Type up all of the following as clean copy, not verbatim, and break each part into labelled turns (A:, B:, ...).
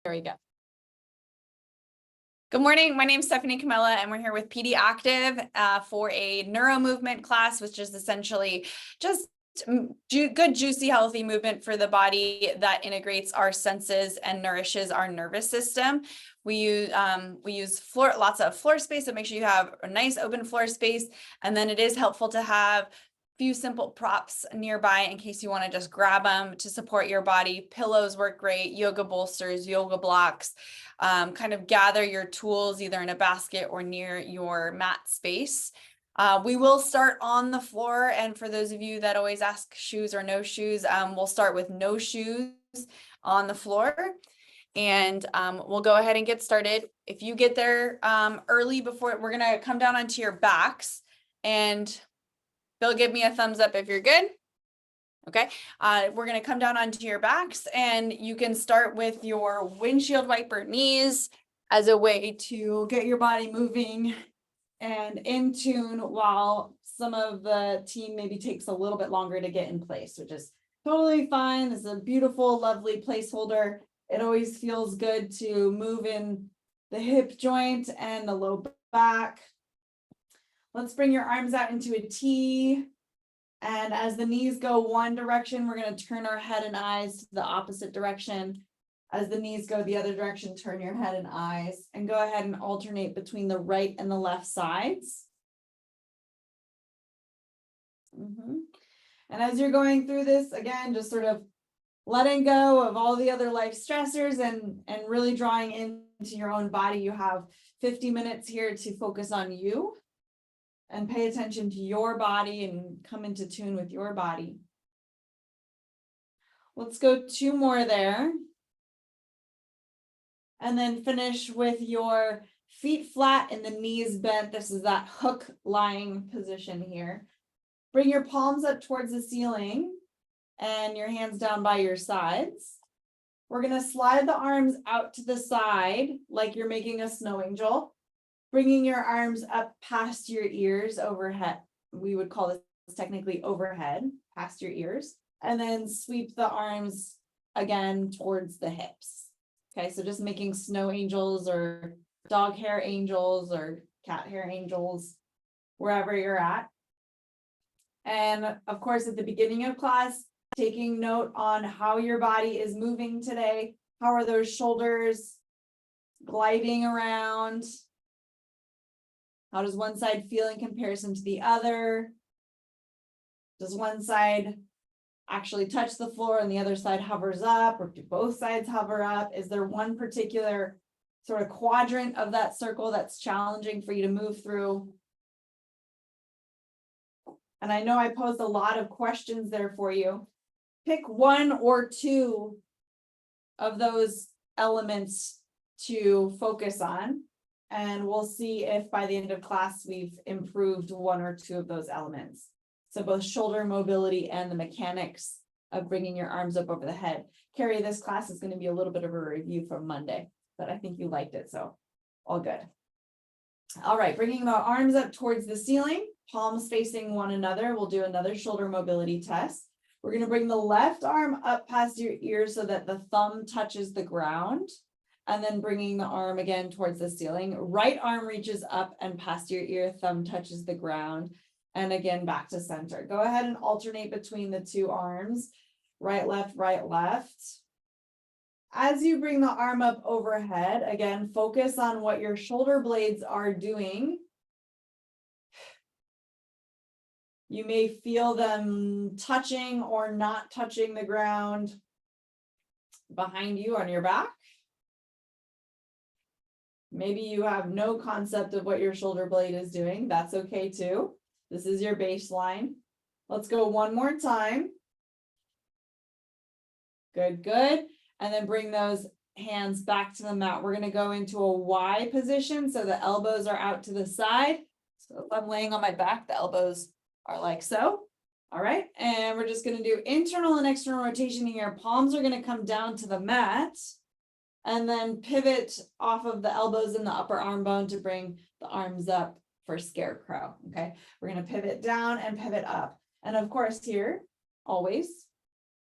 A: There we go. Good morning. My name is Stephanie Comella, and we're here with PD Active for a neuro-movement class, which is essentially just good, juicy, healthy movement for the body that integrates our senses and nourishes our nervous system. We use lots of floor space, so make sure you have a nice open floor space. And then it is helpful to have few simple props nearby in case you want to just grab them to support your body. Pillows work great, yoga bolsters, yoga blocks. Kind of gather your tools either in a basket or near your mat space. We will start on the floor, and for those of you that always ask shoes or no shoes, we'll start with no shoes on the floor. And we'll go ahead and get started. If you get there early, before we're gonna come down onto your backs, and Bill, give me a thumbs up if you're good. Okay, we're gonna come down onto your backs, and you can start with your windshield wiper knees as a way to get your body moving and in tune, while some of the team maybe takes a little bit longer to get in place, which is totally fine. This is a beautiful, lovely placeholder. It always feels good to move in the hip joint and the low back. Let's bring your arms out into a T. And as the knees go one direction, we're going to turn our head and eyes to the opposite direction. As the knees go the other direction, turn your head and eyes, and go ahead and alternate between the right and the left sides. And as you're going through this, again, just sort of letting go of all the other life stressors and really drawing into your own body. You have 50 minutes here to focus on you and pay attention to your body and come into tune with your body. Let's go 2 more there. And then finish with your feet flat and the knees bent. This is that hook lying position here. Bring your palms up towards the ceiling and your hands down by your sides. We're going to slide the arms out to the side like you're making a snow angel. Bringing your arms up past your ears overhead. We would call this technically overhead, past your ears. And then sweep the arms again towards the hips. Okay, so just making snow angels or dog hair angels or cat hair angels, wherever you're at. And of course, at the beginning of class, taking note on how your body is moving today. How are those shoulders gliding around? How does one side feel in comparison to the other? Does one side actually touch the floor and the other side hovers up, or do both sides hover up? Is there one particular sort of quadrant of that circle that's challenging for you to move through? And I know I posed a lot of questions there for you. Pick 1 or 2 of those elements to focus on. And we'll see if by the end of class, we've improved 1 or 2 of those elements. So both shoulder mobility and the mechanics of bringing your arms up over the head. Carrie, this class is going to be a little bit of a review from Monday, but I think you liked it, so all good. All right, bringing the arms up towards the ceiling, palms facing one another. We'll do another shoulder mobility test. We're going to bring the left arm up past your ear so that the thumb touches the ground. And then bringing the arm again towards the ceiling. Right arm reaches up and past your ear, thumb touches the ground. And again, back to center. Go ahead and alternate between the 2 arms. Right, left, right, left. As you bring the arm up overhead, again, focus on what your shoulder blades are doing. You may feel them touching or not touching the ground behind you on your back. Maybe you have no concept of what your shoulder blade is doing. That's okay too. This is your baseline. Let's go 1 more time. Good, good. And then bring those hands back to the mat. We're going to go into a Y position. So the elbows are out to the side. So if I'm laying on my back, the elbows are like so. All right. And we're just going to do internal and external rotation here. Palms are going to come down to the mat. And then pivot off of the elbows and the upper arm bone to bring the arms up for scarecrow. Okay, we're going to pivot down and pivot up. And of course here, always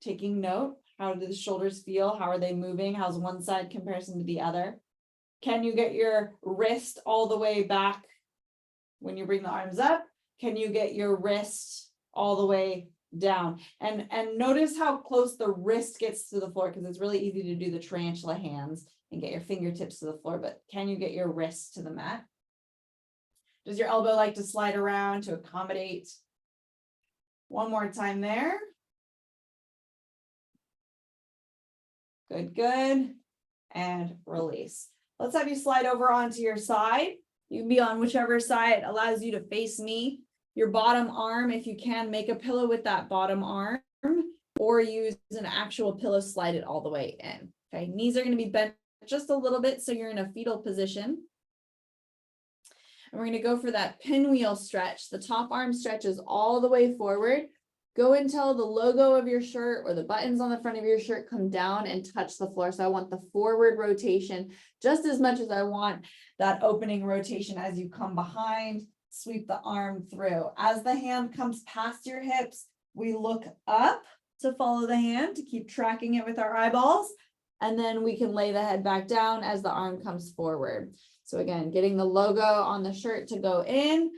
A: taking note How do the shoulders feel? How are they moving? How's one side comparison to the other? Can you get your wrist all the way back when you bring the arms up? Can you get your wrist all the way down? And notice how close the wrist gets to the floor, because it's really easy to do the tarantula hands and get your fingertips to the floor, but can you get your wrist to the mat? Does your elbow like to slide around to accommodate? One more time there. Good, good. And release. Let's have you slide over onto your side. You can be on whichever side allows you to face me. Your bottom arm, if you can, make a pillow with that bottom arm, or use an actual pillow, slide it all the way in. Okay, knees are going to be bent just a little bit, so you're in a fetal position. And we're going to go for that pinwheel stretch. The top arm stretches all the way forward. Go until the logo of your shirt or the buttons on the front of your shirt come down and touch the floor. So I want the forward rotation just as much as I want that opening rotation as you come behind. Sweep the arm through. As the hand comes past your hips, we look up to follow the hand, to keep tracking it with our eyeballs. And then we can lay the head back down as the arm comes forward. So again, getting the logo on the shirt to go in,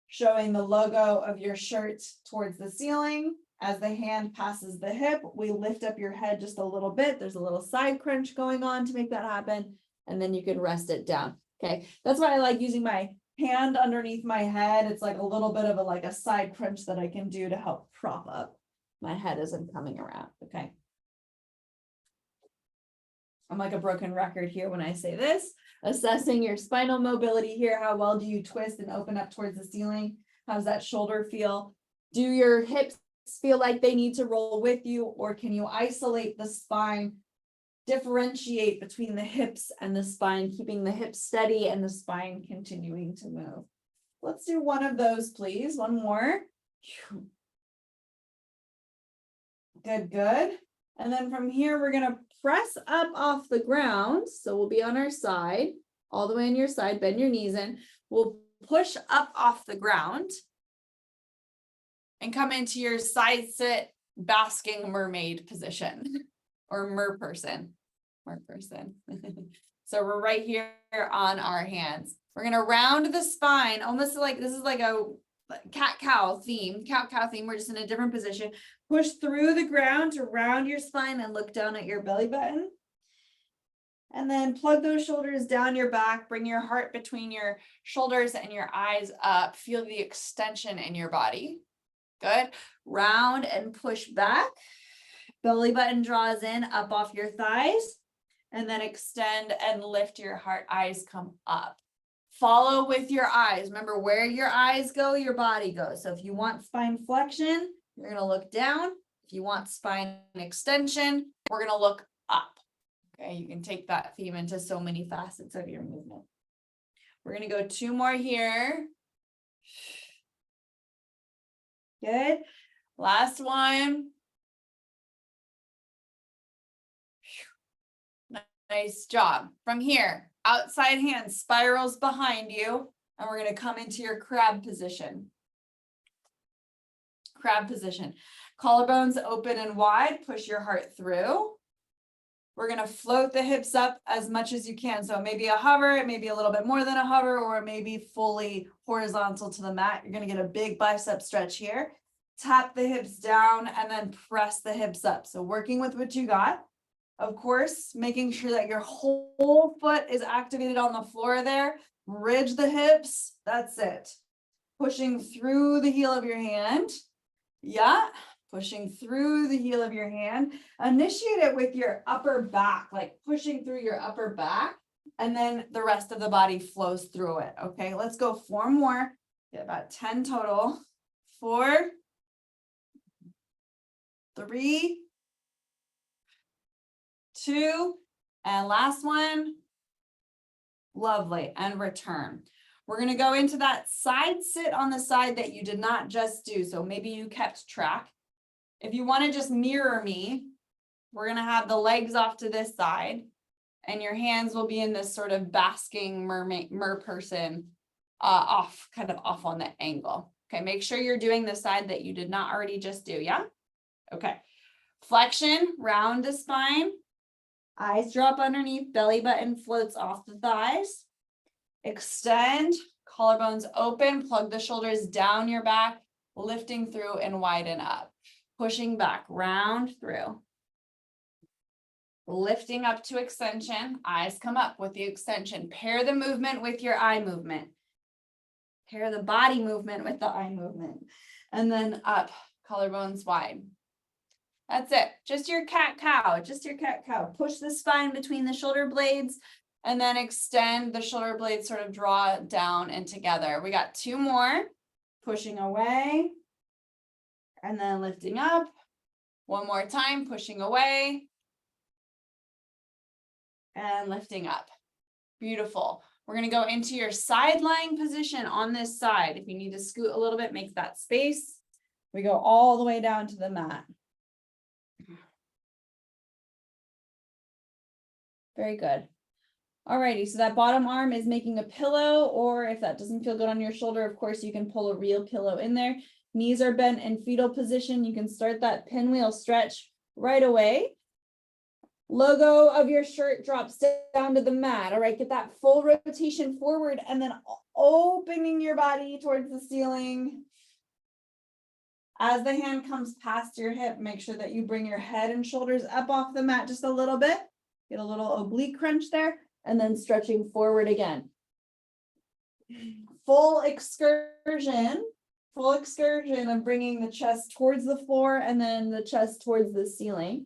A: showing the logo of your shirt towards the ceiling. As the hand passes the hip, we lift up your head just a little bit. There's a little side crunch going on to make that happen. And then you can rest it down. Okay, that's why I like using my hand underneath my head. It's like a little bit of a side crunch that I can do to help prop up my head as I'm coming around. Okay. I'm like a broken record here when I say this. Assessing your spinal mobility here. How well do you twist and open up towards the ceiling? How's that shoulder feel? Do your hips feel like they need to roll with you, or can you isolate the spine, differentiate between the hips and the spine, keeping the hips steady and the spine continuing to move? Let's do one of those, please. One more. Good, good. And then from here, we're going to press up off the ground. So we'll be on our side, all the way on your side, bend your knees in. We'll push up off the ground and come into your side sit basking mermaid position, or mer person. So we're right here on our hands. We're going to round the spine, almost like this is like a cat-cow theme. We're just in a different position. Push through the ground to round your spine and look down at your belly button. And then plug those shoulders down your back. Bring your heart between your shoulders and your eyes up. Feel the extension in your body. Good. Round and push back. Belly button draws in, up off your thighs. And then extend and lift your heart. Eyes come up. Follow with your eyes. Remember, where your eyes go, your body goes. So if you want spine flexion, you're going to look down. If you want spine extension, we're going to look up. Okay, you can take that theme into so many facets of your movement. We're going to go two more here. Good. Last one. Nice job. From here, outside hand spirals behind you, and we're going to come into your crab position. Crab position. Collarbones open and wide. Push your heart through. We're going to float the hips up as much as you can. So maybe a hover, it may be a little bit more than a hover, or it may be fully horizontal to the mat. You're going to get a big bicep stretch here. Tap the hips down and then press the hips up. So working with what you got. Of course, making sure that your whole foot is activated on the floor there. Bridge the hips. That's it. Pushing through the heel of your hand. Yeah. Pushing through the heel of your hand. Initiate it with your upper back, like pushing through your upper back. And then the rest of the body flows through it. Okay, let's go 4 more. Get about 10 total. 4, 3, 2, and last one. Lovely. And return. We're going to go into that side sit on the side that you did not just do. So maybe you kept track. If you want to just mirror me, we're going to have the legs off to this side and your hands will be in this sort of basking mer person kind of off on the angle. Okay, make sure you're doing the side that you did not already just do. Yeah. Okay. Flexion, round the spine. Eyes drop underneath, belly button floats off the thighs. Extend, collarbones open, plug the shoulders down your back, lifting through and widen up. Pushing back, round through. Lifting up to extension, eyes come up with the extension. Pair the movement with your eye movement. Pair the body movement with the eye movement. And then up, collarbones wide. That's it. Just your cat-cow, just your cat-cow. Push the spine between the shoulder blades and then extend the shoulder blades, sort of draw down and together. We got 2 more. Pushing away and then lifting up. 1 more time, pushing away and lifting up. Beautiful. We're going to go into your side lying position on this side. If you need to scoot a little bit, make that space. We go all the way down to the mat. Very good. Alrighty, so that bottom arm is making a pillow, or if that doesn't feel good on your shoulder, of course, you can pull a real pillow in there. Knees are bent in fetal position. You can start that pinwheel stretch right away. Logo of your shirt drops down to the mat. All right, get that full rotation forward and then opening your body towards the ceiling. As the hand comes past your hip, make sure that you bring your head and shoulders up off the mat just a little bit. Get a little oblique crunch there, and then stretching forward again. Full excursion of bringing the chest towards the floor and then the chest towards the ceiling.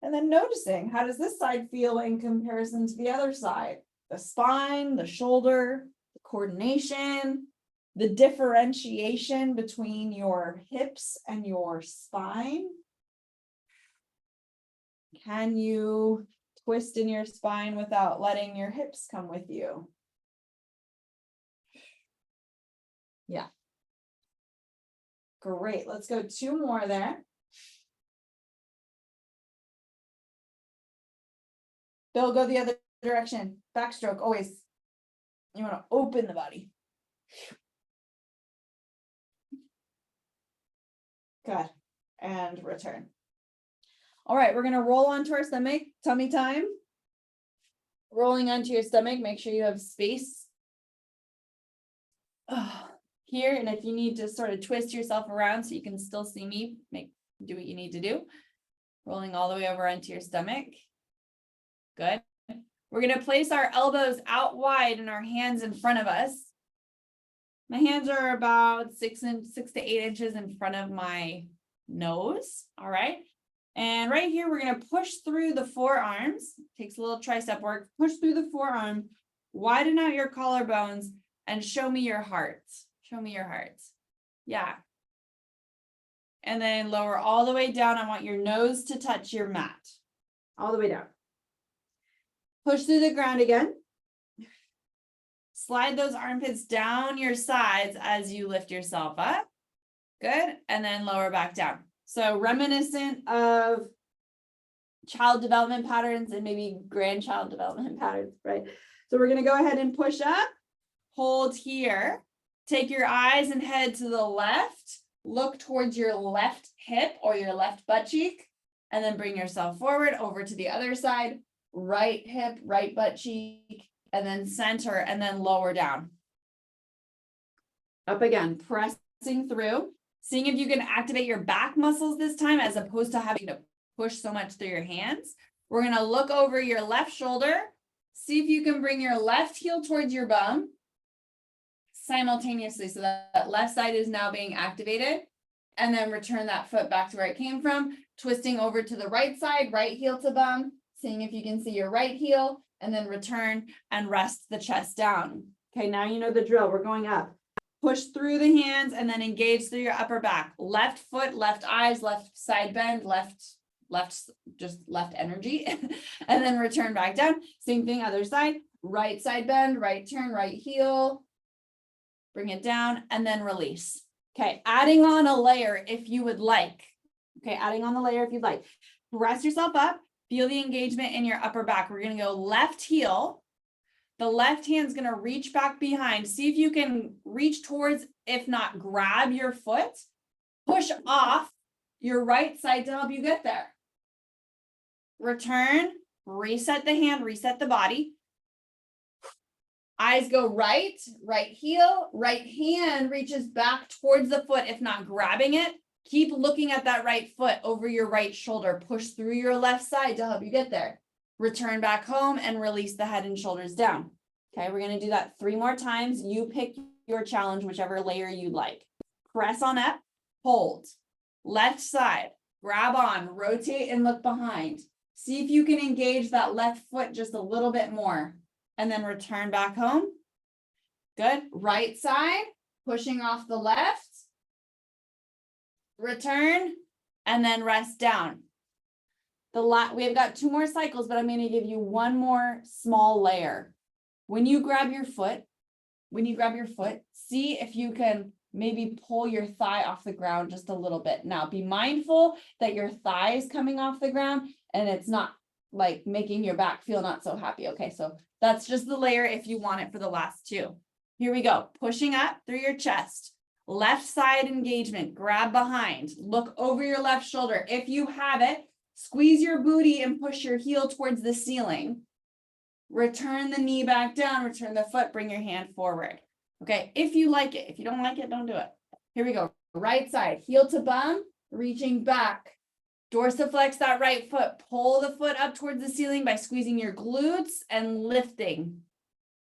A: And then noticing, how does this side feel in comparison to the other side? The spine, the shoulder, the coordination, the differentiation between your hips and your spine. Can you twist in your spine without letting your hips come with you? Yeah. Great. Let's go 2 more there. Bill, go the other direction. Backstroke, always. You want to open the body. Good. And return. All right, we're going to roll onto our stomach. Tummy time. Rolling onto your stomach. Make sure you have space here. And if you need to sort of twist yourself around so you can still see me, do what you need to do. Rolling all the way over onto your stomach. Good. We're going to place our elbows out wide and our hands in front of us. My hands are about 6 to 8 inches in front of my nose. All right. And right here, we're going to push through the forearms. Takes a little tricep work. Push through the forearm, widen out your collarbones, and show me your heart. Show me your heart. Yeah. And then lower all the way down. I want your nose to touch your mat. All the way down. Push through the ground again. Slide those armpits down your sides as you lift yourself up. Good. And then lower back down. So reminiscent of child development patterns and maybe grandchild development patterns, right? So we're going to go ahead and push up, hold here, take your eyes and head to the left, look towards your left hip or your left butt cheek, and then bring yourself forward over to the other side, right hip, right butt cheek, and then center, and then lower down. Up again, pressing through. Seeing if you can activate your back muscles this time as opposed to having to push so much through your hands. We're going to look over your left shoulder. See if you can bring your left heel towards your bum simultaneously so that left side is now being activated. And then return that foot back to where it came from. Twisting over to the right side, right heel to bum. Seeing if you can see your right heel and then return and rest the chest down. Okay, now you know the drill. We're going up. Push through the hands and then engage through your upper back. Left foot, left eyes, left side bend, left energy. And then return back down. Same thing, other side. Right side bend, right turn, right heel. Bring it down and then release. Okay, adding on a layer if you would like. Okay, adding on the layer if you'd like. Press yourself up. Feel the engagement in your upper back. We're going to go left heel. The left hand's going to reach back behind. See if you can reach towards, if not grab your foot, push off your right side to help you get there. Return, reset the hand, reset the body. Eyes go right, right heel, right hand reaches back towards the foot, if not grabbing it. Keep looking at that right foot over your right shoulder. Push through your left side to help you get there. Return back home and release the head and shoulders down. Okay, we're going to do that 3 more times. You pick your challenge, whichever layer you like. Press on up, hold. Left side, grab on, rotate and look behind. See if you can engage that left foot just a little bit more. And then return back home. Good. Right side, pushing off the left. Return, and then rest down. We've got 2 more cycles, but I'm going to give you 1 more small layer. When you grab your foot, see if you can maybe pull your thigh off the ground just a little bit. Now, be mindful that your thigh is coming off the ground and it's not like making your back feel not so happy. Okay, so that's just the layer if you want it for the last 2. Here we go. Pushing up through your chest. Left side engagement. Grab behind. Look over your left shoulder. If you have it, squeeze your booty and push your heel towards the ceiling. Return the knee back down. Return the foot. Bring your hand forward. Okay, if you like it. If you don't like it, don't do it. Here we go. Right side. Heel to bum. Reaching back. Dorsiflex that right foot. Pull the foot up towards the ceiling by squeezing your glutes and lifting.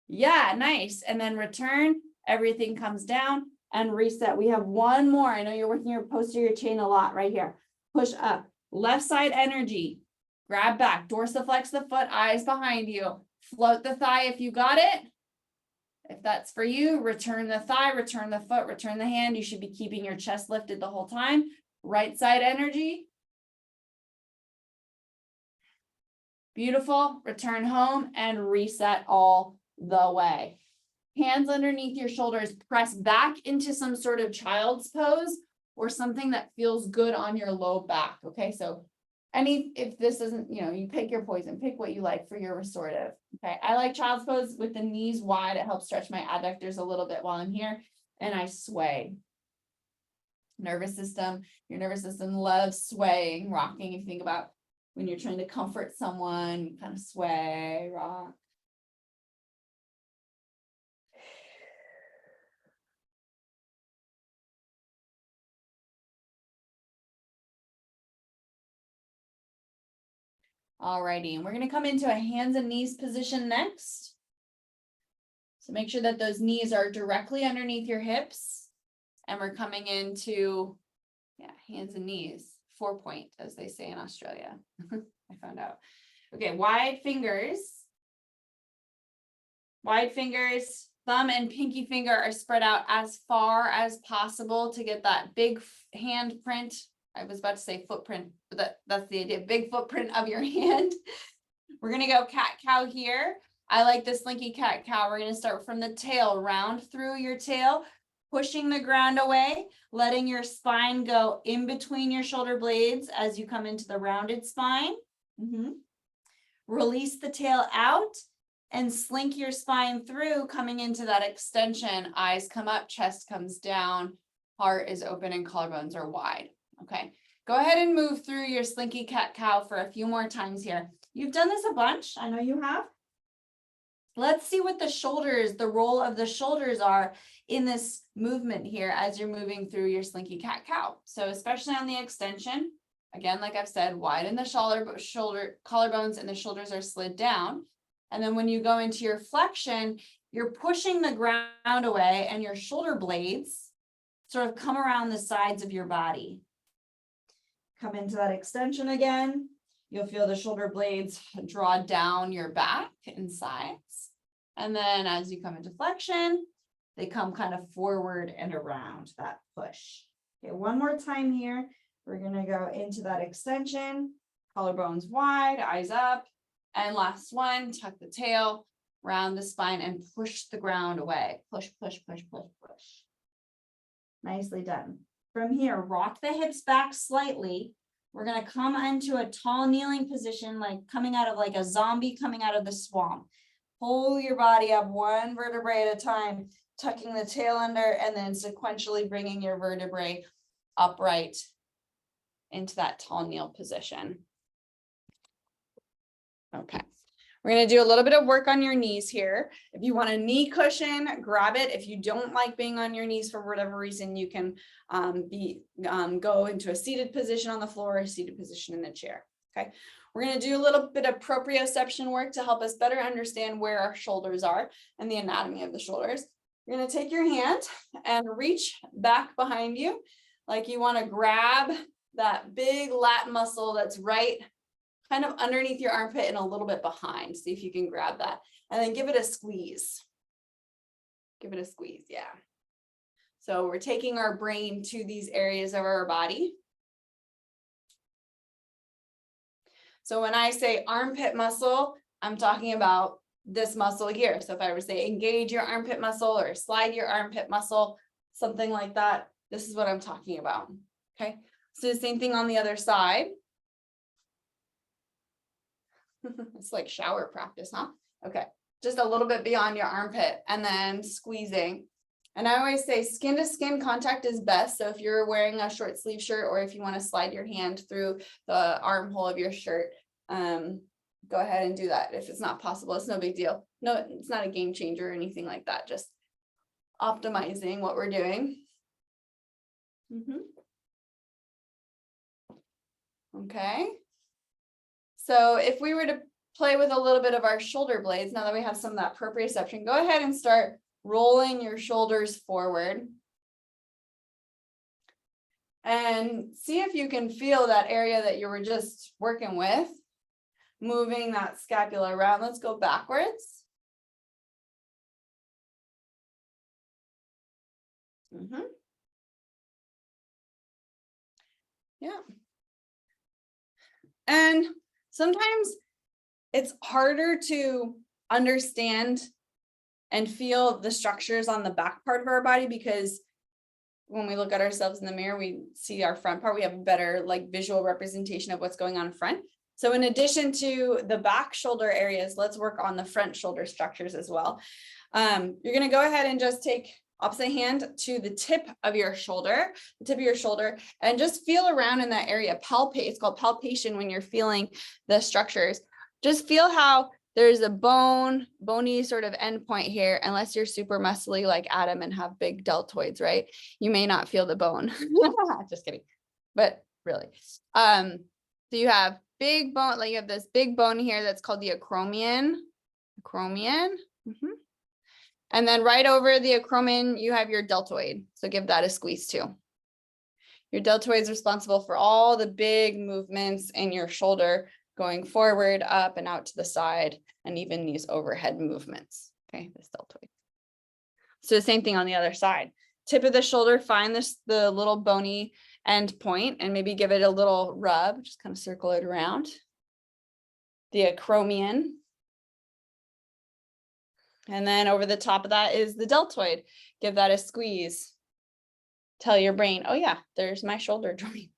A: Yeah, nice. And then return. Everything comes down and reset. We have 1 more. I know you're working your posterior chain a lot right here. Push up. Left side energy. Grab back. Dorsiflex the foot. Eyes behind you. Float the thigh if you got it. If that's for you, return the thigh, return the foot, return the hand. You should be keeping your chest lifted the whole time. Right side energy. Beautiful. Return home and reset all the way. Hands underneath your shoulders. Press back into some sort of child's pose or something that feels good on your low back. Okay, so if this isn't, you pick your poison, pick what you like for your restorative. Okay, I like child's pose with the knees wide. It helps stretch my adductors a little bit while I'm here, and I sway. Nervous system, your nervous system loves swaying, rocking. If you think about when you're trying to comfort someone, you kind of sway, rock. Alrighty, and we're going to come into a hands and knees position next. So make sure that those knees are directly underneath your hips. And we're coming into, hands and knees, 4-point, as they say in Australia. I found out. Okay, wide fingers. Wide fingers, thumb and pinky finger are spread out as far as possible to get that big hand print. I was about to say footprint, but that's the idea. Big footprint of your hand. We're going to go cat-cow here. I like this slinky cat-cow. We're going to start from the tail, round through your tail, pushing the ground away, letting your spine go in between your shoulder blades as you come into the rounded spine. Release the tail out and slink your spine through, coming into that extension. Eyes come up, chest comes down, heart is open, and collarbones are wide. Okay, go ahead and move through your slinky cat-cow for a few more times here. You've done this a bunch. I know you have. Let's see what the role of the shoulders are in this movement here as you're moving through your slinky cat-cow. So especially on the extension, again, like I've said, widen the collarbones and the shoulders are slid down. And then when you go into your flexion, you're pushing the ground away and your shoulder blades sort of come around the sides of your body. Come into that extension again. You'll feel the shoulder blades draw down your back and sides. And then as you come into flexion, they come kind of forward and around that push. Okay, 1 more time here. We're going to go into that extension, collarbones wide, eyes up. And last one, tuck the tail, round the spine, and push the ground away. Push, push, push, push, push. Nicely done. From here, rock the hips back slightly. We're going to come into a tall kneeling position, like coming out of like a zombie coming out of the swamp. Pull your body up 1 vertebrae at a time, tucking the tail under, and then sequentially bringing your vertebrae upright. into that tall kneel position. Okay. We're going to do a little bit of work on your knees here. If you want a knee cushion, grab it. If you don't like being on your knees for whatever reason, you can go into a seated position on the floor or a seated position in the chair. Okay. We're going to do a little bit of proprioception work to help us better understand where our shoulders are and the anatomy of the shoulders. You're going to take your hand and reach back behind you like you want to grab that big lat muscle that's right kind of underneath your armpit and a little bit behind. See if you can grab that and then give it a squeeze. Give it a squeeze. Yeah. So we're taking our brain to these areas of our body. So when I say armpit muscle, I'm talking about this muscle here. So if I were to say engage your armpit muscle or slide your armpit muscle, something like that, this is what I'm talking about. Okay. So the same thing on the other side. It's like shower practice, huh? Okay. Just a little bit beyond your armpit and then squeezing. And I always say skin to skin contact is best. So if you're wearing a short sleeve shirt or if you want to slide your hand through the armhole of your shirt, go ahead and do that. If it's not possible, it's no big deal. No, it's not a game changer or anything like that. Just optimizing what we're doing. Okay. So if we were to play with a little bit of our shoulder blades, now that we have some of that proprioception, go ahead and start rolling your shoulders forward. And see if you can feel that area that you were just working with, moving that scapula around. Let's go backwards. Yeah. And sometimes it's harder to understand and feel the structures on the back part of our body because when we look at ourselves in the mirror, we see our front part. We have a better like visual representation of what's going on in front. So in addition to the back shoulder areas, let's work on the front shoulder structures as well. You're going to go ahead and just take opposite hand to the tip of your shoulder, and just feel around in that area. Palpate. It's called palpation when you're feeling the structures. Just feel how there's a bony sort of end point here, unless you're super muscly like Adam and have big deltoids, right? You may not feel the bone. Just kidding. But really. So you have big bone, like you have this big bone here that's called the acromion. And then right over the acromion, you have your deltoid. So give that a squeeze too. Your deltoid is responsible for all the big movements in your shoulder, going forward, up and out to the side, and even these overhead movements. Okay, this deltoid. So the same thing on the other side. Tip of the shoulder, find the little bony end point and maybe give it a little rub, just kind of circle it around. The acromion. And then over the top of that is the deltoid. Give that a squeeze. Tell your brain, oh yeah, there's my shoulder joint.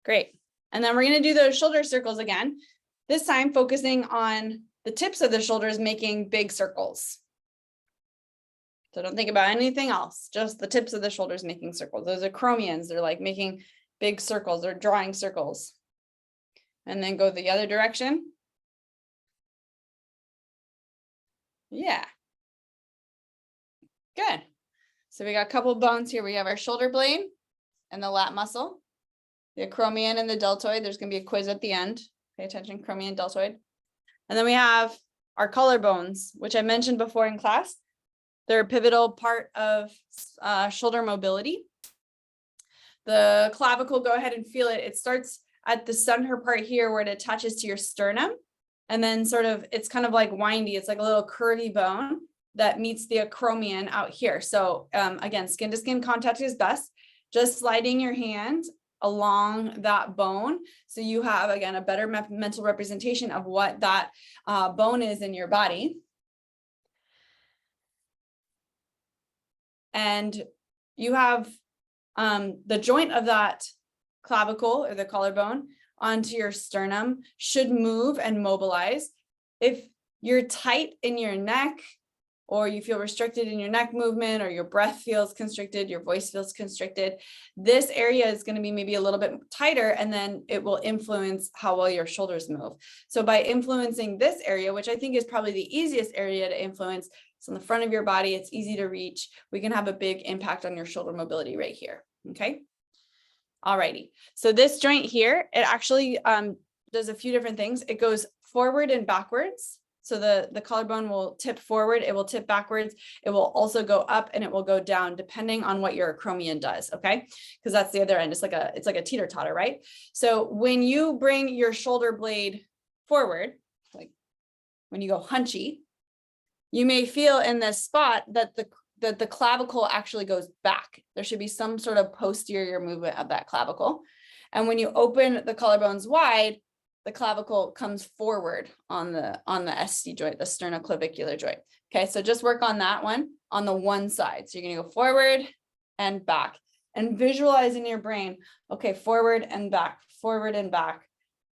A: Great. And then we're going to do those shoulder circles again, this time focusing on the tips of the shoulders making big circles. So don't think about anything else, just the tips of the shoulders making circles. Those acromions, they're like making big circles or drawing circles. And then go the other direction. Yeah. Good. So we got a couple bones here. We have our shoulder blade and the lat muscle, the acromion and the deltoid. There's going to be a quiz at the end. Pay attention, acromion, deltoid. And then we have our collarbones, which I mentioned before in class. They're a pivotal part of shoulder mobility. The clavicle, go ahead and feel it. It starts at the center part here where it attaches to your sternum. And then sort of, it's kind of like windy. It's like a little curvy bone that meets the acromion out here. So again, skin to skin contact is best. Just sliding your hand along that bone. So you have, again, a better mental representation of what that bone is in your body. And you have the joint of that clavicle or the collarbone onto your sternum should move and mobilize. If you're tight in your neck or you feel restricted in your neck movement, or your breath feels constricted, your voice feels constricted, this area is going to be maybe a little bit tighter, and then it will influence how well your shoulders move. So by influencing this area, which I think is probably the easiest area to influence, it's on the front of your body, it's easy to reach, we can have a big impact on your shoulder mobility right here. Okay. Alrighty. So this joint here, it actually does a few different things. It goes forward and backwards. So the collarbone will tip forward, it will tip backwards, it will also go up, and it will go down depending on what your acromion does, okay? Because that's the other end. It's like a teeter-totter, right? So when you bring your shoulder blade forward, like when you go hunchy, you may feel in this spot that the clavicle actually goes back. There should be some sort of posterior movement of that clavicle. And when you open the collarbones wide, the clavicle comes forward on the SC joint, the sternoclavicular joint. Okay, so just work on that one on the one side. So you're gonna go forward and back, and visualize in your brain, okay, forward and back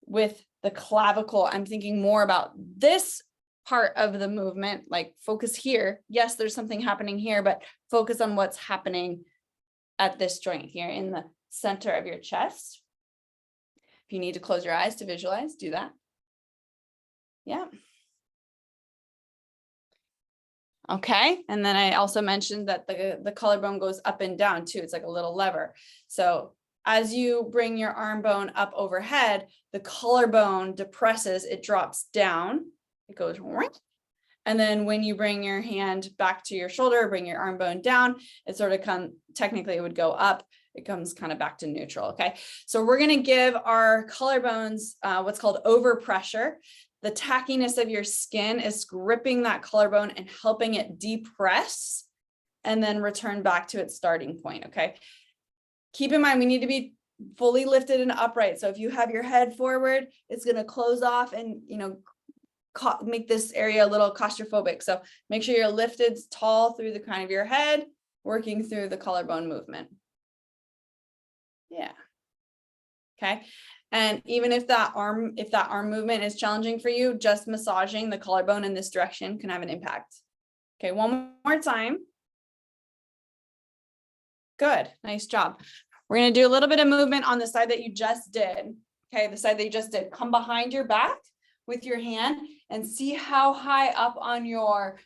A: with the clavicle. I'm thinking more about this part of the movement, like focus here. Yes, there's something happening here, but focus on what's happening at this joint here in the center of your chest. If you need to close your eyes to visualize, do that. Yeah. Okay, and then I also mentioned that the collarbone goes up and down too. It's like a little lever. So as you bring your arm bone up overhead, the collarbone depresses, it drops down, it goes right. And then when you bring your hand back to your shoulder, bring your arm bone down, it sort of technically it would go up. It comes kind of back to neutral, okay? So we're gonna give our collarbones what's called overpressure. The tackiness of your skin is gripping that collarbone and helping it depress and then return back to its starting point, okay? Keep in mind, we need to be fully lifted and upright. So if you have your head forward, it's gonna close off and, make this area a little claustrophobic. So make sure you're lifted tall through the crown of your head, working through the collarbone movement. Yeah. Okay. And even if that arm movement is challenging for you, just massaging the collarbone in this direction can have an impact. Okay, one more time. Good, nice job. We're gonna do a little bit of movement on the side that you just did. Okay, the side that you just did. Come behind your back with your hand and see how high up on your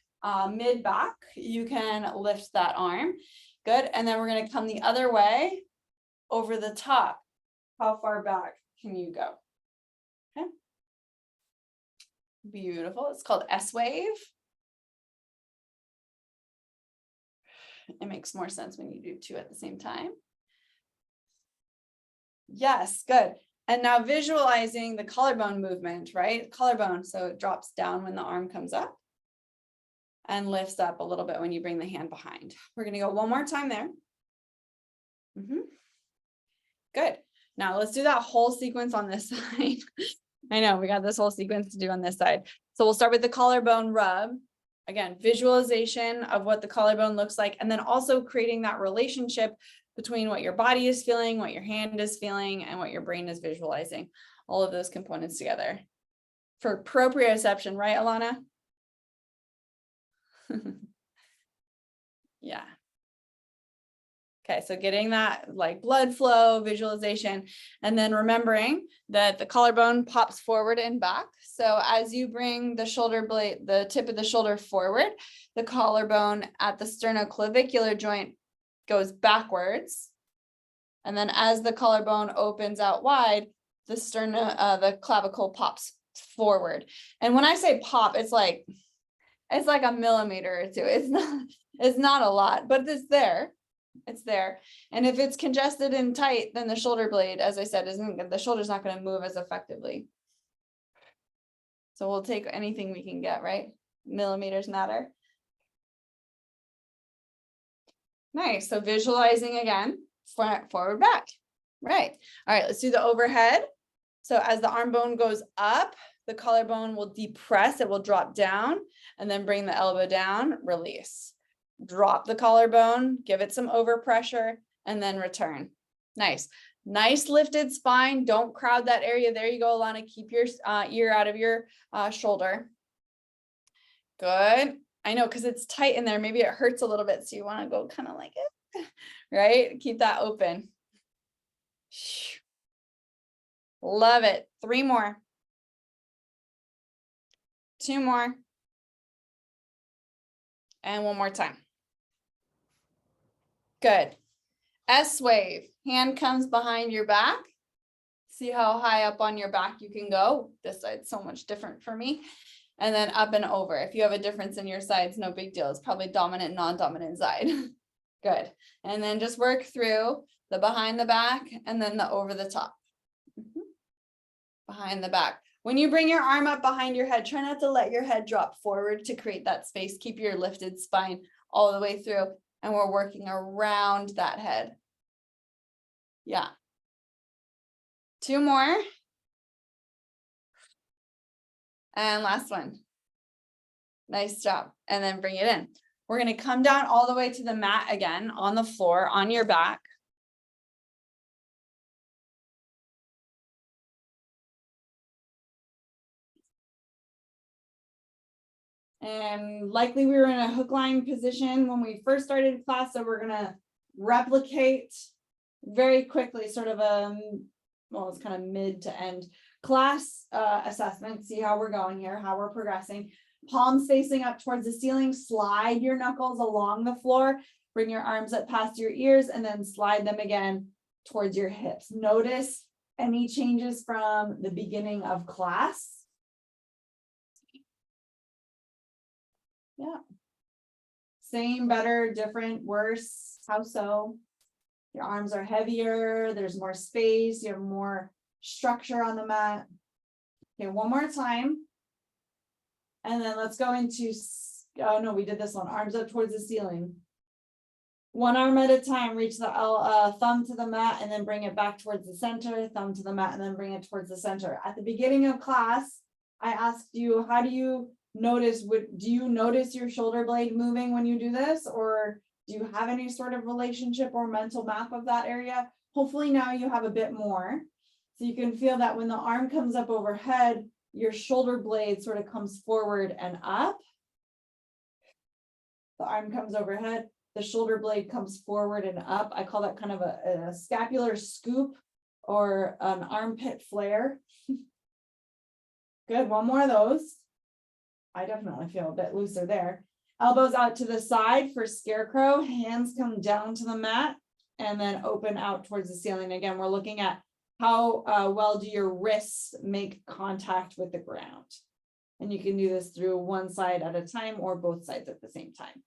A: mid back you can lift that arm. Good, and then we're gonna come the other way over the top. How far back can you go? Okay. Beautiful. It's called S-wave. It makes more sense when you do two at the same time. Yes, good. And now visualizing the collarbone movement, right? Collarbone, so it drops down when the arm comes up and lifts up a little bit when you bring the hand behind. We're going to go one more time there. Good. Now let's do that whole sequence on this side. I know we got this whole sequence to do on this side. So we'll start with the collarbone rub. Again, visualization of what the collarbone looks like, and then also creating that relationship between what your body is feeling, what your hand is feeling, and what your brain is visualizing. All of those components together for proprioception, right, Alana? Yeah. Okay, so getting that like blood flow, visualization, and then remembering that the collarbone pops forward and back. So as you bring the shoulder blade, the tip of the shoulder forward, the collarbone at the sternoclavicular joint goes backwards. And then as the collarbone opens out wide, the clavicle pops forward. And when I say pop, it's like a millimeter or two. It's not a lot, but it's there. It's there. And if it's congested and tight, then the shoulder blade, as I said, the shoulder's not going to move as effectively. So we'll take anything we can get, right? Millimeters matter. Nice. So visualizing again, front, forward, back. Right. All right, let's do the overhead. So as the arm bone goes up, the collarbone will depress, it will drop down, and then bring the elbow down, release. Drop the collarbone, give it some overpressure, and then return. Nice. Nice lifted spine. Don't crowd that area. There you go, Alana. Keep your ear out of your shoulder. Good. I know, because it's tight in there. Maybe it hurts a little bit. So you want to go kind of like it, right? Keep that open. Love it. 3 more. 2 more. And 1 more time. Good. S wave. Hand comes behind your back. See how high up on your back you can go. This side's so much different for me. And then up and over. If you have a difference in your sides, no big deal. It's probably dominant, non-dominant side. Good. And then just work through the behind the back and then the over the top. Behind the back. When you bring your arm up behind your head, try not to let your head drop forward to create that space. Keep your lifted spine all the way through. And we're working around that head. Yeah. 2 more. And last one. Nice job. And then bring it in. We're going to come down all the way to the mat again on the floor on your back. And likely we were in a hook line position when we first started class. So we're going to replicate very quickly sort of well, it's kind of mid to end class assessment. See how we're going here, how we're progressing. Palms facing up towards the ceiling. Slide your knuckles along the floor. Bring your arms up past your ears and then slide them again towards your hips. Notice any changes from the beginning of class. Yeah. Same, better, different, worse. How so? Your arms are heavier. There's more space. You have more structure on the mat. Okay, 1 more time. And then let's go into, oh no, we did this one. Arms up towards the ceiling. 1 arm at a time. Reach the thumb to the mat and then bring it back towards the center. Thumb to the mat and then bring it towards the center. At the beginning of class, I asked you, how do you notice, do you notice your shoulder blade moving when you do this? Or do you have any sort of relationship or mental map of that area? Hopefully now you have a bit more. So you can feel that when the arm comes up overhead, your shoulder blade sort of comes forward and up. The arm comes overhead, the shoulder blade comes forward and up. I call that kind of a scapular scoop or an armpit flare. Good, 1 more of those. I definitely feel a bit looser there. Elbows out to the side for scarecrow. Hands come down to the mat and then open out towards the ceiling. Again, we're looking at how well do your wrists make contact with the ground. And you can do this through 1 side at a time or both sides at the same time.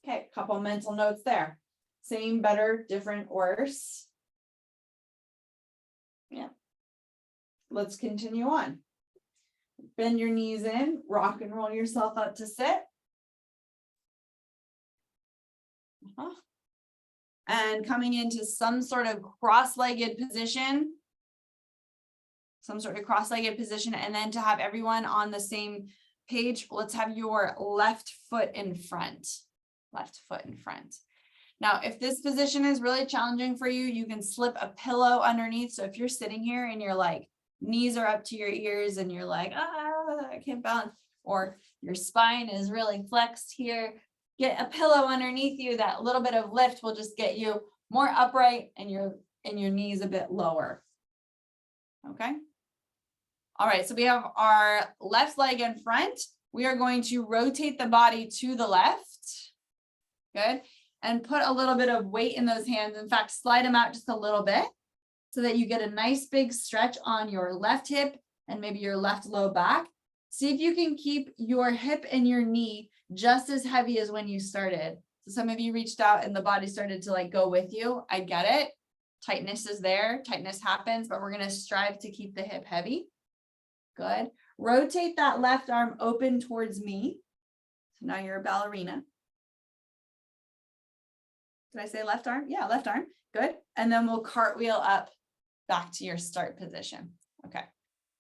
A: Okay, a couple mental notes there. Same, better, different, worse. Yeah. Let's continue on. Bend your knees in, rock and roll yourself up to sit. And coming into some sort of cross-legged position. And then to have everyone on the same page, let's have your left foot in front. Now, if this position is really challenging for you, you can slip a pillow underneath. So if you're sitting here and you're like, knees are up to your ears and you're like, I can't balance, or your spine is really flexed here, get a pillow underneath you. That little bit of lift will just get you more upright and your knees a bit lower. Okay. All right. So we have our left leg in front. We are going to rotate the body to the left. Good. And put a little bit of weight in those hands. In fact, slide them out just a little bit so that you get a nice big stretch on your left hip and maybe your left low back. See if you can keep your hip and your knee just as heavy as when you started. So some of you reached out and the body started to like go with you. I get it. Tightness is there. Tightness happens, but we're going to strive to keep the hip heavy. Good. Rotate that left arm open towards me. So now you're a ballerina. Did I say left arm? Yeah, left arm. Good. And then we'll cartwheel up back to your start position. Okay.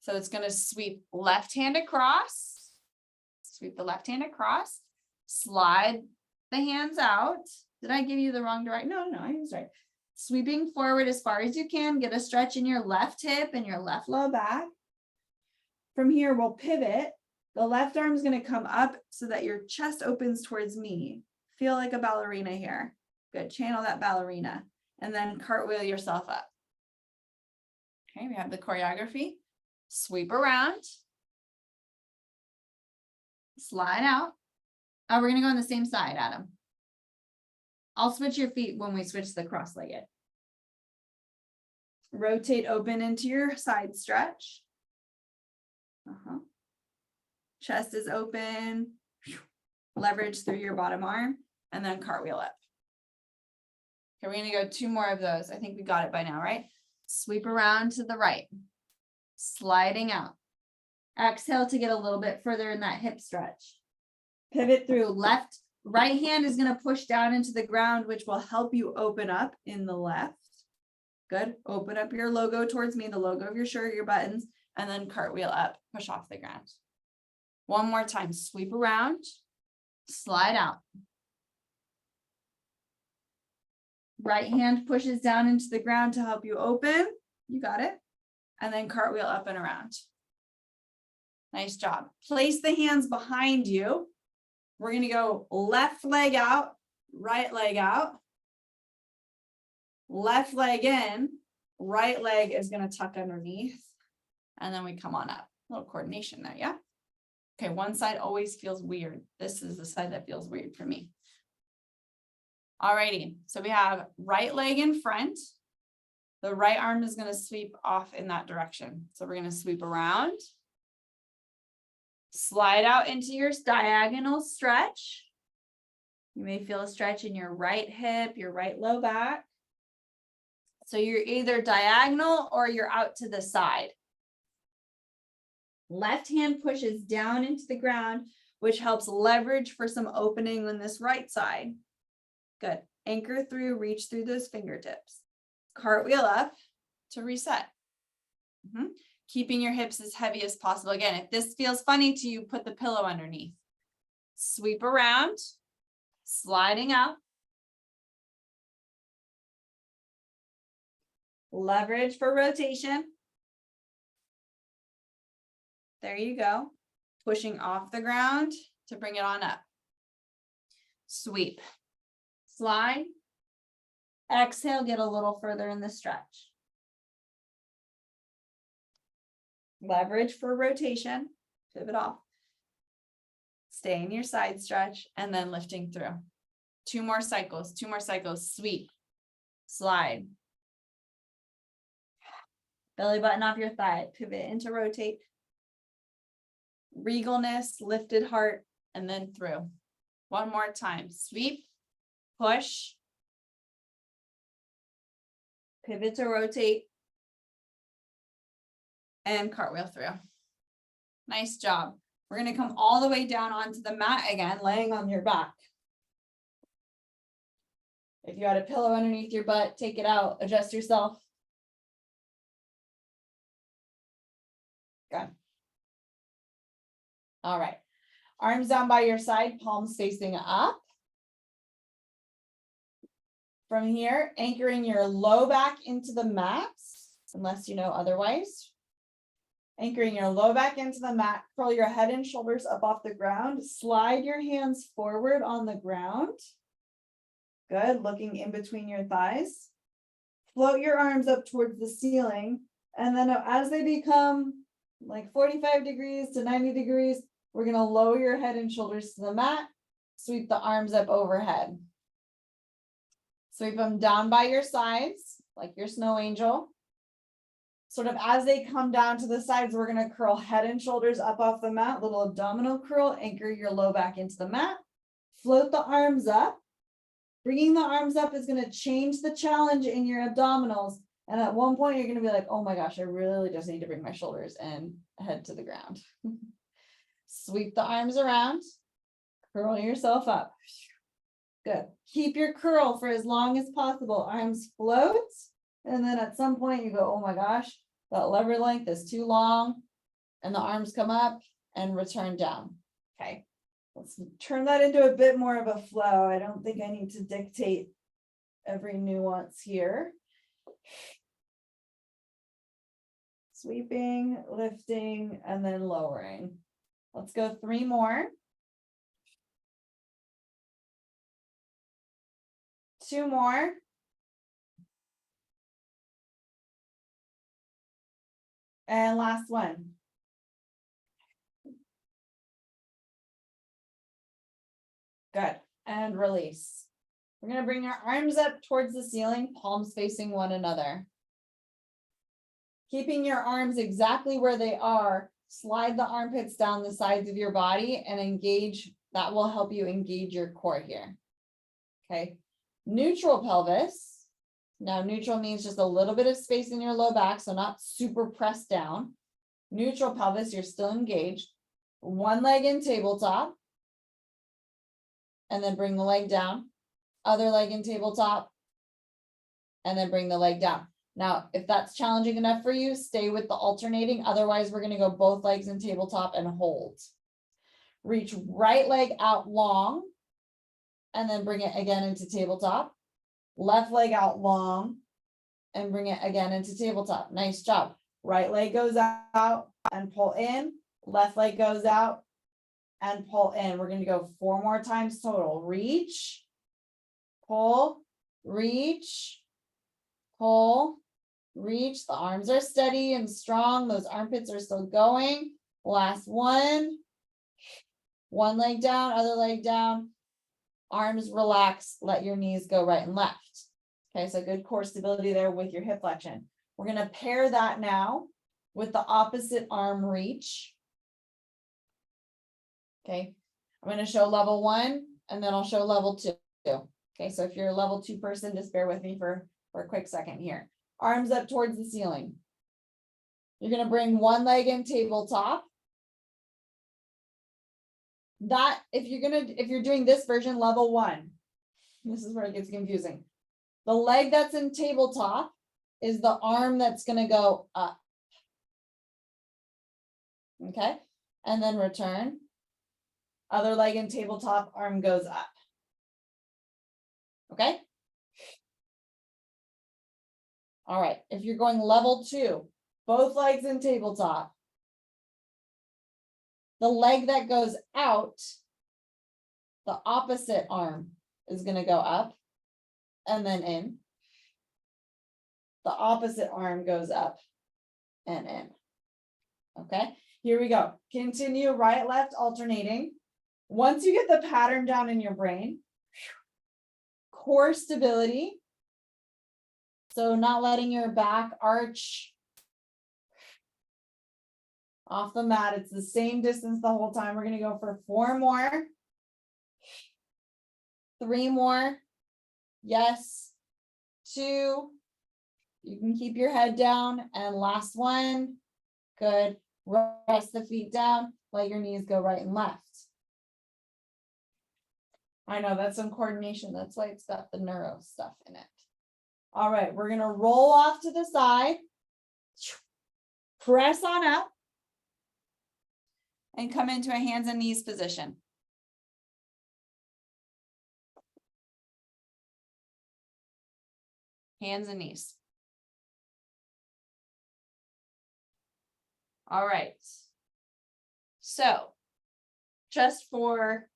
A: So it's going to sweep left hand across. Sweep the left hand across. Slide the hands out. Did I give you the wrong direction? No, I was right. Sweeping forward as far as you can. Get a stretch in your left hip and your left low back. From here, we'll pivot The left arm is going to come up so that your chest opens towards me. Feel like a ballerina here. Good. Channel that ballerina. And then cartwheel yourself up. Okay, we have the choreography. Sweep around. Slide out. Oh, we're going to go on the same side, Adam. I'll switch your feet when we switch the cross-legged. Rotate open into your side stretch. Chest is open. Leverage through your bottom arm and then cartwheel up. Okay, we're going to go 2 more of those. I think we got it by now, right? Sweep around to the right. Sliding out. Exhale to get a little bit further in that hip stretch. Pivot through left. Right hand is going to push down into the ground, which will help you open up in the left. Good. Open up your logo towards me, the logo of your shirt, your buttons, and then cartwheel up, push off the ground. One more time. Sweep around, slide out. Right hand pushes down into the ground to help you open. You got it. And then cartwheel up and around. Nice job. Place the hands behind you. We're going to go left leg out, right leg out. Left leg in, right leg is going to tuck underneath. And then we come on up. A little coordination there, yeah? Okay, one side always feels weird. This is the side that feels weird for me. Alrighty, so we have right leg in front. The right arm is going to sweep off in that direction. So we're going to sweep around. Slide out into your diagonal stretch. You may feel a stretch in your right hip, your right low back. So you're either diagonal or you're out to the side. Left hand pushes down into the ground, which helps leverage for some opening on this right side. Good. Anchor through, reach through those fingertips. Cartwheel up to reset. Keeping your hips as heavy as possible. Again, if this feels funny to you, put the pillow underneath. Sweep around, sliding up. Leverage for rotation. There you go. Pushing off the ground to bring it on up. Sweep. Slide. Exhale, get a little further in the stretch. Leverage for rotation. Pivot off. Stay in your side stretch and then lifting through. 2 more cycles. 2 more cycles. Sweep. Slide. Belly button off your thigh. Pivot into rotate. Regalness, lifted heart, and then through. 1 more time. Sweep. Push. Pivot to rotate. And cartwheel through. Nice job. We're going to come all the way down onto the mat again, laying on your back. If you had a pillow underneath your butt, take it out, adjust yourself. Good. All right. Arms down by your side, palms facing up. From here, anchoring your low back into the mat, unless you know otherwise. Anchoring your low back into the mat, curl your head and shoulders up off the ground. Slide your hands forward on the ground. Good, looking in between your thighs. Float your arms up towards the ceiling. And then as they become like 45 degrees to 90 degrees, we're going to lower your head and shoulders to the mat. Sweep the arms up overhead. Sweep them down by your sides, like your snow angel. Sort of as they come down to the sides, we're going to curl head and shoulders up off the mat, little abdominal curl, anchor your low back into the mat. Float the arms up. Bringing the arms up is going to change the challenge in your abdominals. And at one point, you're going to be like, oh my gosh, I really just need to bring my shoulders and head to the ground. Sweep the arms around. Curl yourself up. Good. Keep your curl for as long as possible. Arms float. And then at some point you go, oh my gosh, that lever length is too long. And the arms come up and return down. Okay. Let's turn that into a bit more of a flow. I don't think I need to dictate every nuance here. Sweeping, lifting, and then lowering. Let's go 3 more. 2 more. And last one. Good. And release. We're going to bring our arms up towards the ceiling, palms facing one another. Keeping your arms exactly where they are, slide the armpits down the sides of your body and engage. That will help you engage your core here. Okay. Neutral pelvis. Now, neutral means just a little bit of space in your low back, so not super pressed down. Neutral pelvis, you're still engaged. One leg in tabletop. And then bring the leg down. Other leg in tabletop. And then bring the leg down. Now, if that's challenging enough for you, stay with the alternating. Otherwise, we're going to go both legs in tabletop and hold. Reach right leg out long. And then bring it again into tabletop. Left leg out long. And bring it again into tabletop. Nice job. Right leg goes out and pull in. Left leg goes out and pull in. We're going to go 4 more times total. Reach, pull, reach, pull, reach. The arms are steady and strong. Those armpits are still going. Last one. One leg down, other leg down. Arms relax. Let your knees go right and left. Okay, so good core stability there with your hip flexion. We're going to pair that now with the opposite arm reach. Okay, I'm going to show level 1 and then I'll show level 2. Okay, so if you're a level 2 person, just bear with me for a quick second here. Arms up towards the ceiling. You're going to bring one leg in tabletop. That, if you're doing this version, level 1, this is where it gets confusing. The leg that's in tabletop is the arm that's going to go up. Okay, and then return. Other leg in tabletop, arm goes up. Okay. All right, if you're going level 2, both legs in tabletop. The leg that goes out, the opposite arm is going to go up and then in. The opposite arm goes up and in. Okay, here we go. Continue right, left, alternating. Once you get the pattern down in your brain, core stability. So not letting your back arch off the mat. It's the same distance the whole time. We're going to go for 4 more. 3 more. Yes. 2. You can keep your head down. And last one. Good. Rest the feet down. Let your knees go right and left. I know that's some coordination. That's why it's got the neuro stuff in it. All right. We're going to roll off to the side. Press on up. And come into a hands and knees position. Hands and knees. All right. So, just for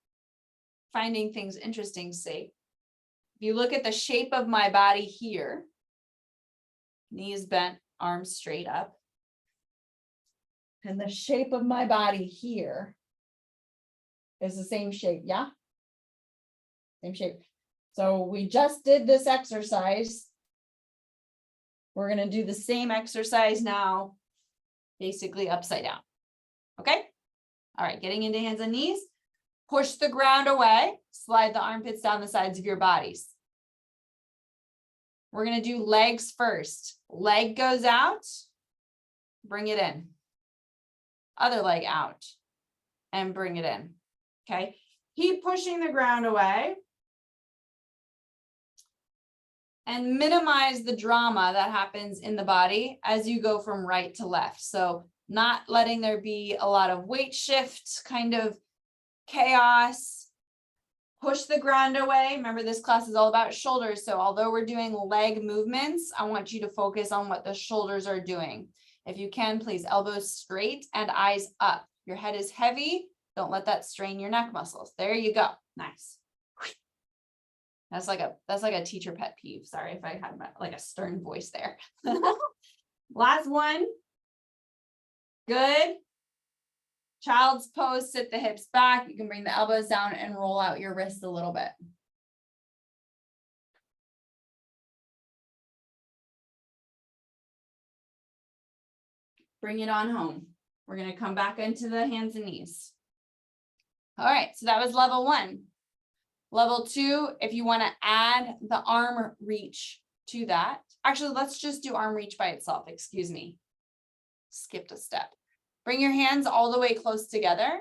A: finding things interesting sake, if you look at the shape of my body here, knees bent, arms straight up. And the shape of my body here is the same shape, yeah? Same shape. So we just did this exercise. We're going to do the same exercise now, basically upside down. Okay? All right, getting into hands and knees. Push the ground away. Slide the armpits down the sides of your bodies. We're going to do legs first. Leg goes out. Bring it in. Other leg out and bring it in. Okay. Keep pushing the ground away and minimize the drama that happens in the body as you go from right to left. So not letting there be a lot of weight shift, kind of chaos. Push the ground away. Remember, this class is all about shoulders. So although we're doing leg movements, I want you to focus on what the shoulders are doing. If you can, please, elbows straight and eyes up. Your head is heavy. Don't let that strain your neck muscles. There you go. Nice. That's like a teacher pet peeve. Sorry if I had like a stern voice there. Last one. Good. Child's pose, sit the hips back. You can bring the elbows down and roll out your wrists a little bit. Bring it on home. We're going to come back into the hands and knees. All right, so that was level 1. Level 2, if you want to add the arm reach to that. Actually, let's just do arm reach by itself. Excuse me. Skipped a step. Bring your hands all the way close together.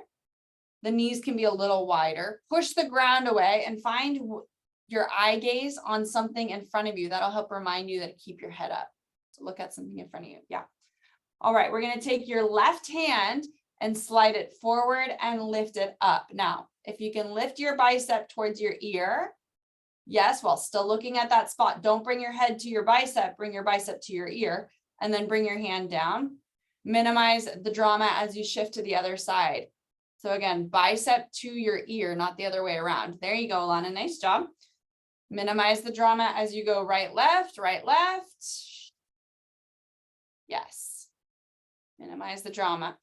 A: The knees can be a little wider. Push the ground away and find your eye gaze on something in front of you. That'll help remind you to keep your head up. So look at something in front of you. Yeah. All right, we're going to take your left hand and slide it forward and lift it up. Now, if you can lift your bicep towards your ear, yes, while still looking at that spot, don't bring your head to your bicep, bring your bicep to your ear, and then bring your hand down. Minimize the drama as you shift to the other side. So again, bicep to your ear, not the other way around. There you go, Alana, nice job. Minimize the drama as you go right, left, right, left. Yes. Minimize the drama.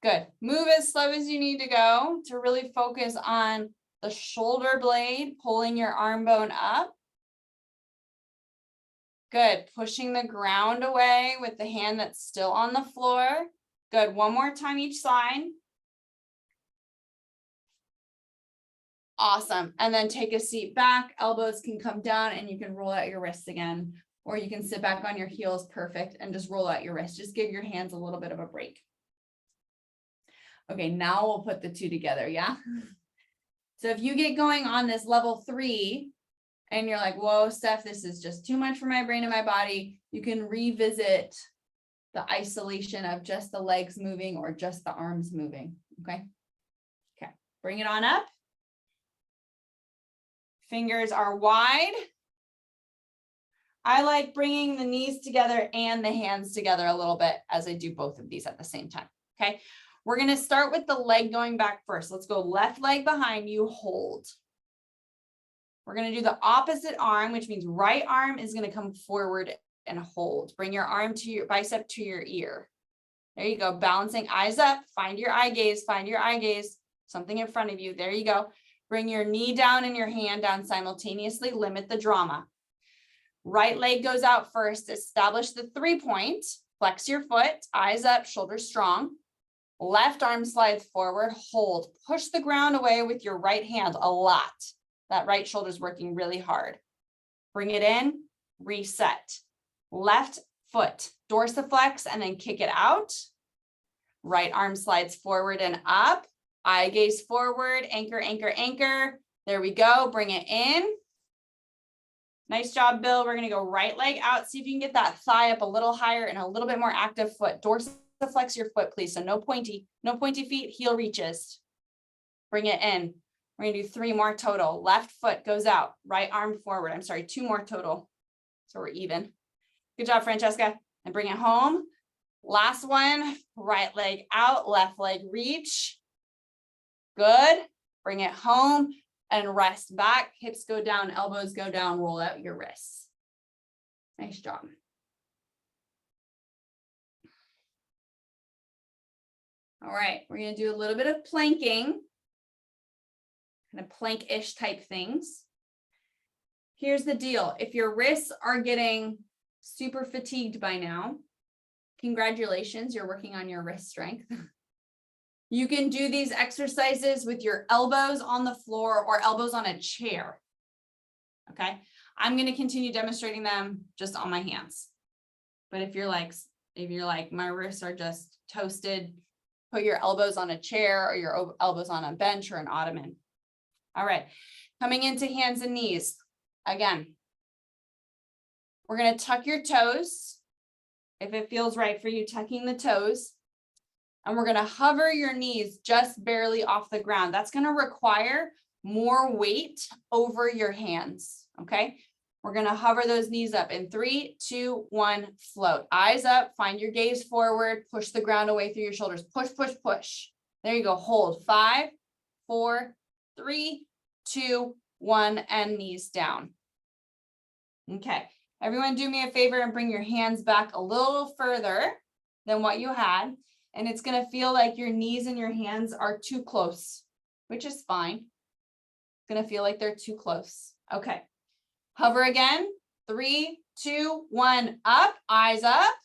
A: Good. Move as slow as you need to go to really focus on the shoulder blade, pulling your arm bone up. Good. Pushing the ground away with the hand that's still on the floor. Good. One more time each side. Awesome. And then take a seat back. Elbows can come down and you can roll out your wrists again. Or you can sit back on your heels, perfect, and just roll out your wrists. Just give your hands a little bit of a break. Okay, now we'll put the two together, yeah? So if you get going on this level 3, and you're like, whoa, Steph, this is just too much for my brain and my body, you can revisit the isolation of just the legs moving or just the arms moving, okay? Okay, bring it on up. Fingers are wide. I like bringing the knees together and the hands together a little bit as I do both of these at the same time, okay? We're going to start with the leg going back first. Let's go left leg behind you, hold. We're going to do the opposite arm, which means right arm is going to come forward and hold. Bring your arm to your bicep to your ear. There you go, balancing eyes up, find your eye gaze, something in front of you. There you go. Bring your knee down and your hand down simultaneously, limit the drama. Right leg goes out first, establish the 3-point, flex your foot, eyes up, shoulders strong. Left arm slides forward, hold, push the ground away with your right hand a lot. That right shoulder is working really hard. Bring it in, reset. Left foot, dorsiflex, and then kick it out. Right arm slides forward and up. Eye gaze forward, anchor, anchor, anchor. There we go, bring it in. Nice job, Bill. We're gonna go right leg out. See if you can get that thigh up a little higher and a little bit more active foot. Dorsiflex your foot, please. So no pointy feet, heel reaches. Bring it in. We're gonna do 3 more total. Left foot goes out, right arm forward. I'm sorry, 2 more total. So we're even. Good job, Francesca. And bring it home. Last one, right leg out, left leg reach. Good. Bring it home and rest back. Hips go down, elbows go down, roll out your wrists. Nice job. All right, we're going to do a little bit of planking, kind of plank-ish type things. Here's the deal. If your wrists are getting super fatigued by now, congratulations, you're working on your wrist strength. You can do these exercises with your elbows on the floor or elbows on a chair. Okay, I'm going to continue demonstrating them just on my hands. But if you're like, my wrists are just toasted, put your elbows on a chair or your elbows on a bench or an ottoman. All right, coming into hands and knees. Again, we're going to tuck your toes. If it feels right for you, tucking the toes. And we're going to hover your knees just barely off the ground. That's going to require more weight over your hands. Okay. We're going to hover those knees up in 3, 2, 1, float. Eyes up, find your gaze forward, push the ground away through your shoulders. Push, push, push. There you go. Hold. 5, 4, 3, 2, 1, and knees down. Okay. Everyone do me a favor and bring your hands back a little further than what you had. And it's going to feel like your knees and your hands are too close, which is fine. It's going to feel like they're too close. Okay. Hover again. 3, 2, 1, up. Eyes up.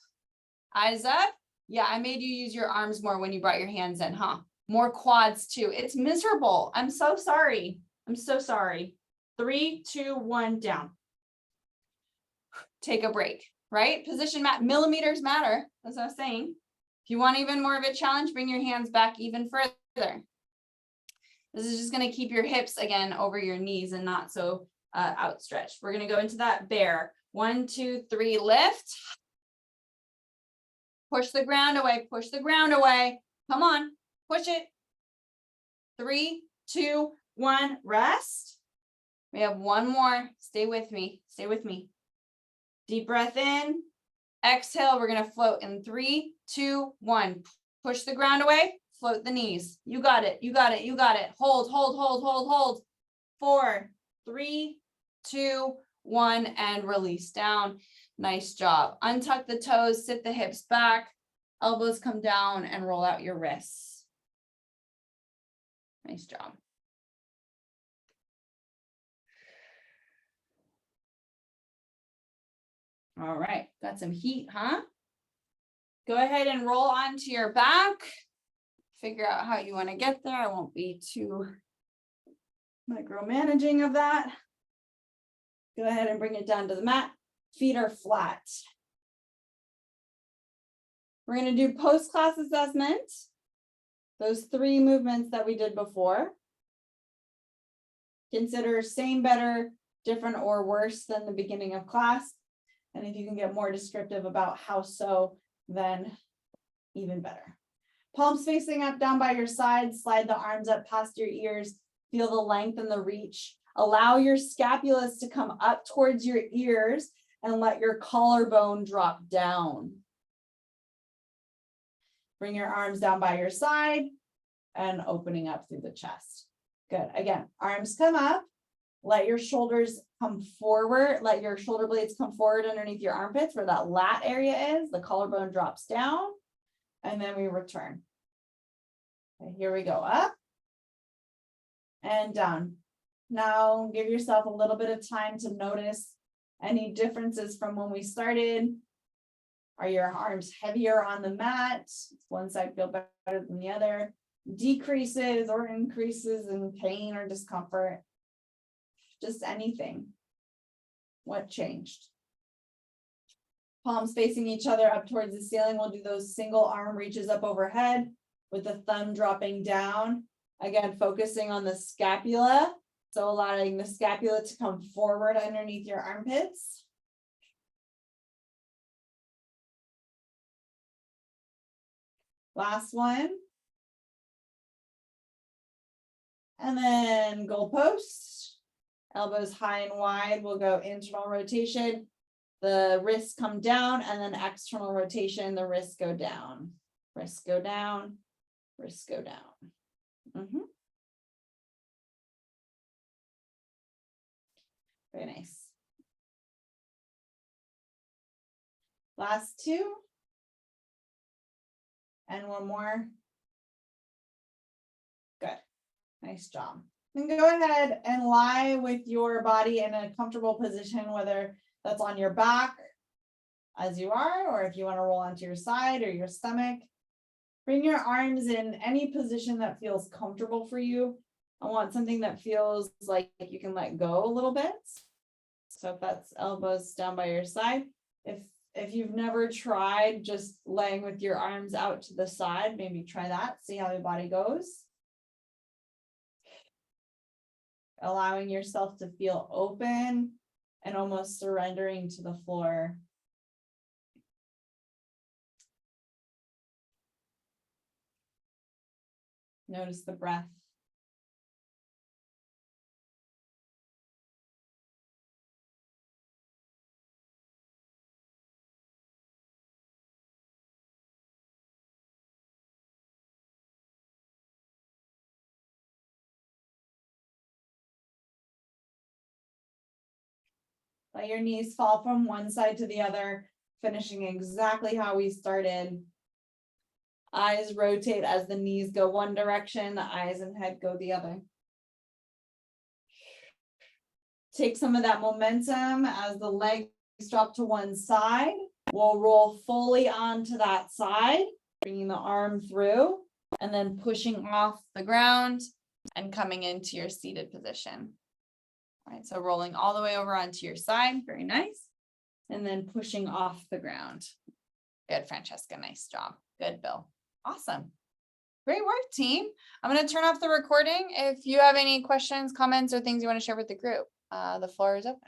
A: Eyes up. Yeah, I made you use your arms more when you brought your hands in, huh? More quads too. It's miserable. I'm so sorry. I'm so sorry. 3, 2, 1, down. Take a break, right? Position millimeters matter. That's what I was saying. If you want even more of a challenge, bring your hands back even further. This is just going to keep your hips again over your knees and not so outstretched. We're going to go into that bear. 1, 2, 3, lift. Push the ground away. Push the ground away. Come on. Push it. 3, 2, 1, rest. We have one more. Stay with me. Stay with me. Deep breath in. Exhale. We're going to float in 3, 2, 1. Push the ground away. Float the knees. You got it. You got it. You got it. Hold, hold, hold, hold, hold. 4, 3, 2, 1, and release down. Nice job. Untuck the toes, sit the hips back, elbows come down, and roll out your wrists. Nice job. All right, got some heat, huh? Go ahead and roll onto your back. Figure out how you want to get there. I won't be too micromanaging of that. Go ahead and bring it down to the mat. Feet are flat. We're going to do post-class assessment. Those 3 movements that we did before. Consider same, better, different, or worse than the beginning of class. And if you can get more descriptive about how so, then even better. Palms facing up, down by your side. Slide the arms up past your ears. Feel the length and the reach. Allow your scapulas to come up towards your ears and let your collarbone drop down. Bring your arms down by your side and opening up through the chest. Good. Again, arms come up. Let your shoulders come forward. Let your shoulder blades come forward underneath your armpits where that lat area is. The collarbone drops down. And then we return. Okay, here we go. Up and down. Now give yourself a little bit of time to notice any differences from when we started. Are your arms heavier on the mat? Does one side feel better than the other? Decreases or increases in pain or discomfort? Just anything. What changed? Palms facing each other up towards the ceiling. We'll do those single arm reaches up overhead with the thumb dropping down. Again, focusing on the scapula. So allowing the scapula to come forward underneath your armpits. Last one. And then goalpost. Elbows high and wide. We'll go internal rotation. The wrists come down, and then external rotation. The wrists go down. Wrists go down. Wrists go down. Very nice. Last 2. And one more. Good. Nice job. Then go ahead and lie with your body in a comfortable position, whether that's on your back as you are, or if you want to roll onto your side or your stomach. Bring your arms in any position that feels comfortable for you. I want something that feels like you can let go a little bit. So if that's elbows down by your side, if you've never tried just laying with your arms out to the side, maybe try that, see how your body goes. Allowing yourself to feel open and almost surrendering to the floor. Notice the breath. Let your knees fall from one side to the other, finishing exactly how we started. Eyes rotate as the knees go one direction, the eyes and head go the other. Take some of that momentum as the legs drop to one side. We'll roll fully onto that side, bringing the arm through, and then pushing off the ground and coming into your seated position. All right, so rolling all the way over onto your side, very nice. And then pushing off the ground. Good, Francesca, nice job. Good, Bill. Awesome. Great work, team. I'm going to turn off the recording. If you have any questions, comments, or things you want to share with the group, the floor is open.